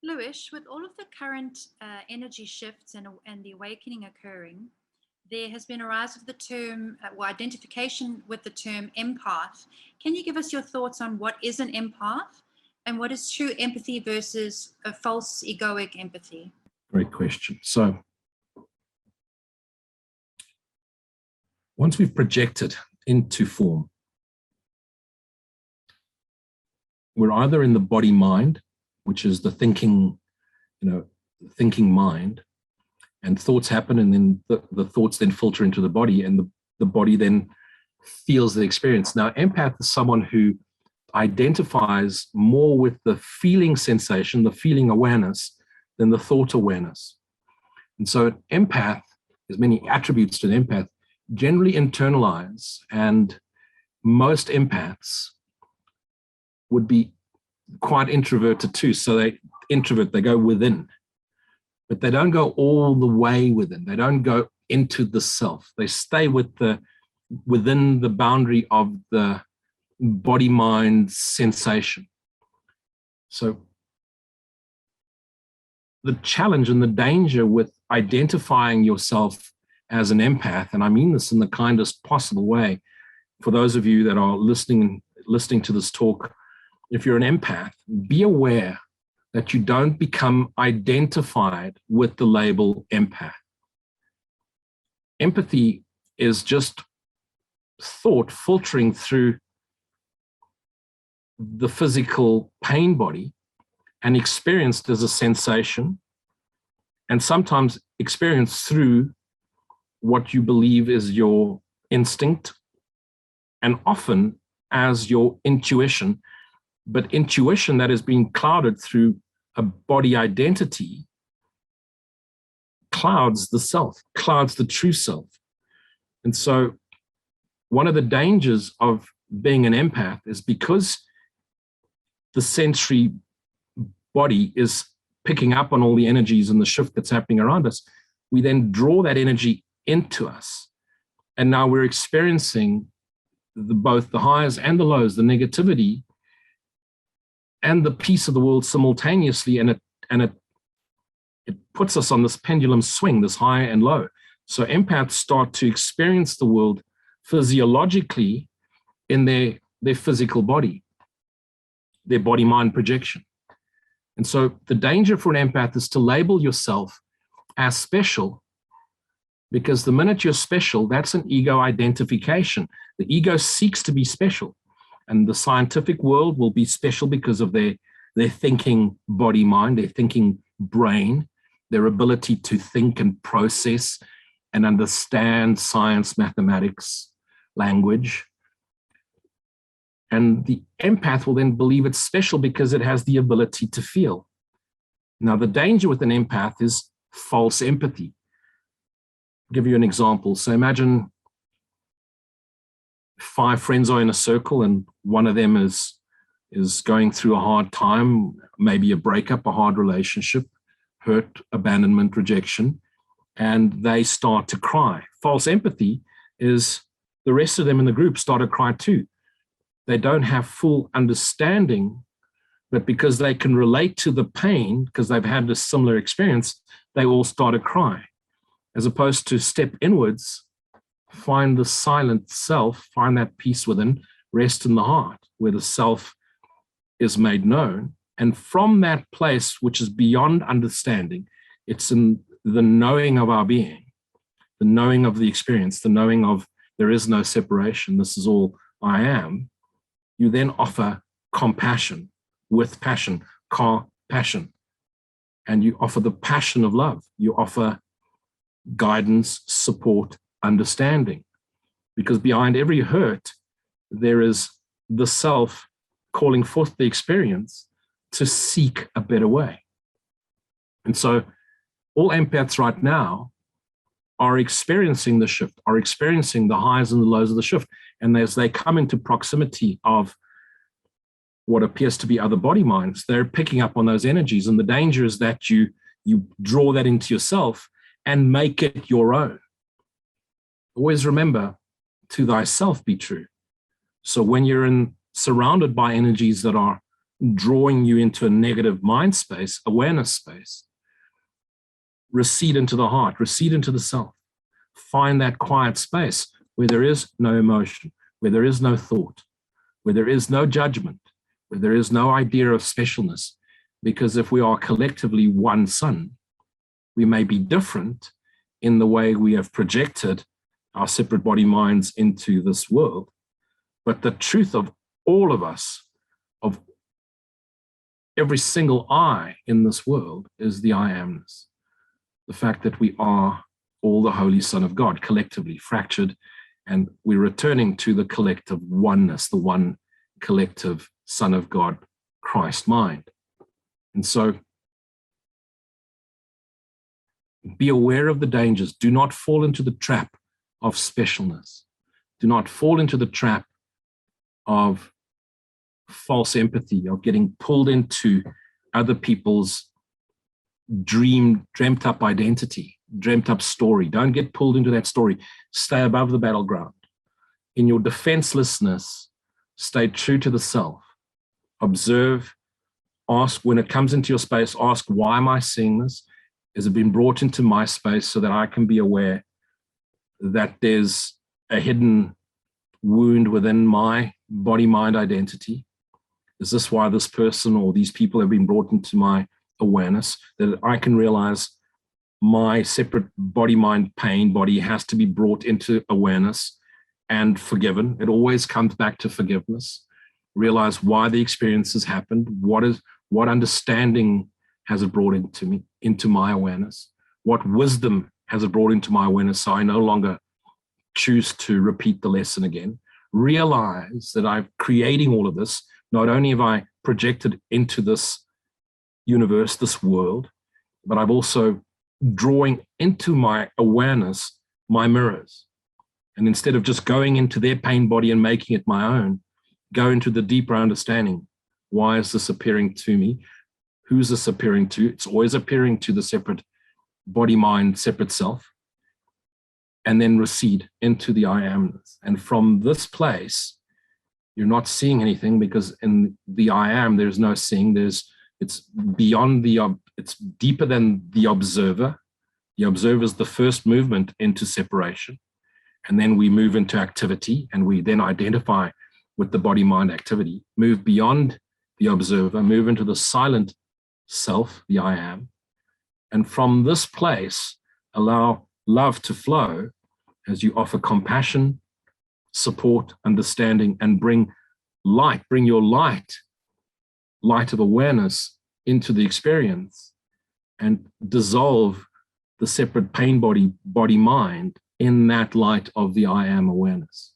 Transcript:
Lewis, with all of the current energy shifts and the awakening occurring, there has been a rise of the term, identification with the term empath. Can you give us your thoughts on what is an empath and what is true empathy versus a false egoic empathy? Great question. So once we've projected into form, we're either in the body mind, which is the thinking, thinking mind, and thoughts happen, and then the thoughts then filter into the body, and the body then feels the experience. Now, empath is someone who identifies more with the feeling sensation, the feeling awareness, than the thought awareness. And so an empath, there's many attributes to an empath, generally internalize, and most empaths would be quite introverted too. So they go within, but they don't go all the way within. They don't go into the self. They stay within the boundary of the body-mind sensation. So the challenge and the danger with identifying yourself as an empath, and I mean this in the kindest possible way, for those of you that are listening to this talk, if you're an empath, be aware that you don't become identified with the label empath. Empathy is just thought filtering through the physical pain body and experienced as a sensation, and sometimes experienced through what you believe is your instinct, and often as your intuition, but intuition that has been clouded through a body identity clouds the self, clouds the true self. And so one of the dangers of being an empath is because the sensory body is picking up on all the energies and the shift that's happening around us, we then draw that energy into us. And now we're experiencing both the highs and the lows, the negativity and the peace of the world simultaneously, and it puts us on this pendulum swing, this high and low. So empaths start to experience the world physiologically in their physical body, their body-mind projection. And so the danger for an empath is to label yourself as special, because the minute you're special, that's an ego identification. The ego seeks to be special. And the scientific world will be special because of their thinking body-mind, their thinking brain, their ability to think and process and understand science, mathematics, language. And the empath will then believe it's special because it has the ability to feel. Now, the danger with an empath is false empathy. I'll give you an example. So imagine 5 friends are in a circle, and one of them is going through a hard time, maybe a breakup, a hard relationship, hurt, abandonment, rejection, and they start to cry. False empathy is the rest of them in the group start to cry too. They don't have full understanding, but because they can relate to the pain, because they've had a similar experience, they all start to cry. As opposed to step inwards, find the silent self, find that peace within, rest in the heart, where the self is made known. And from that place, which is beyond understanding, it's in the knowing of our being, the knowing of the experience, the knowing of there is no separation, this is all I am. You then offer compassion with passion, passion. And you offer the passion of love. You offer guidance, support, understanding. Because behind every hurt, there is the self calling forth the experience to seek a better way. And so all empaths right now are experiencing the shift, are experiencing the highs and the lows of the shift. And as they come into proximity of what appears to be other body minds, they're picking up on those energies. And the danger is that you draw that into yourself and make it your own. Always remember, to thyself be true. So when you're surrounded by energies that are drawing you into a negative mind space, awareness space, recede into the heart, recede into the self. Find that quiet space where there is no emotion, where there is no thought, where there is no judgment, where there is no idea of specialness. Because if we are collectively one sun, we may be different in the way we have projected our separate body minds into this world. But the truth of all of us, of every single I in this world, is the I amness. The fact that we are all the Holy Son of God, collectively fractured, and we're returning to the collective oneness, the one collective Son of God, Christ mind. And so be aware of the dangers. Do not fall into the trap of specialness. Do not fall into the trap of false empathy, of getting pulled into other people's dreamt up identity, dreamt up story. Don't get pulled into that story. Stay above the battleground. In your defenselessness, stay true to the self. Observe, ask when it comes into your space, ask, why am I seeing this? Has it been brought into my space so that I can be aware that there's a hidden wound within my body-mind identity? Is this why this person or these people have been brought into my awareness? That I can realize my separate body-mind pain body has to be brought into awareness and forgiven. It always comes back to forgiveness. Realize why the experience has happened. What understanding has it brought into me, into my awareness? What wisdom has it brought into my awareness so I no longer choose to repeat the lesson again? Realize that I'm creating all of this. Not only have I projected into this universe, this world, but I'm also drawing into my awareness my mirrors. And instead of just going into their pain body and making it my own, go into the deeper understanding. Why is this appearing to me? Who's this appearing to? It's always appearing to the separate body, mind, separate self. And then recede into the I amness. And from this place, you're not seeing anything, because in the I am, there's no seeing. It's beyond it's deeper than the observer. The observer is the first movement into separation. And then we move into activity, and we then identify with the body-mind activity, move beyond the observer, move into the silent self, the I am. And from this place, allow love to flow as you offer compassion, support, understanding, and bring your light of awareness into the experience, and dissolve the separate pain body, mind in that light of the I am awareness.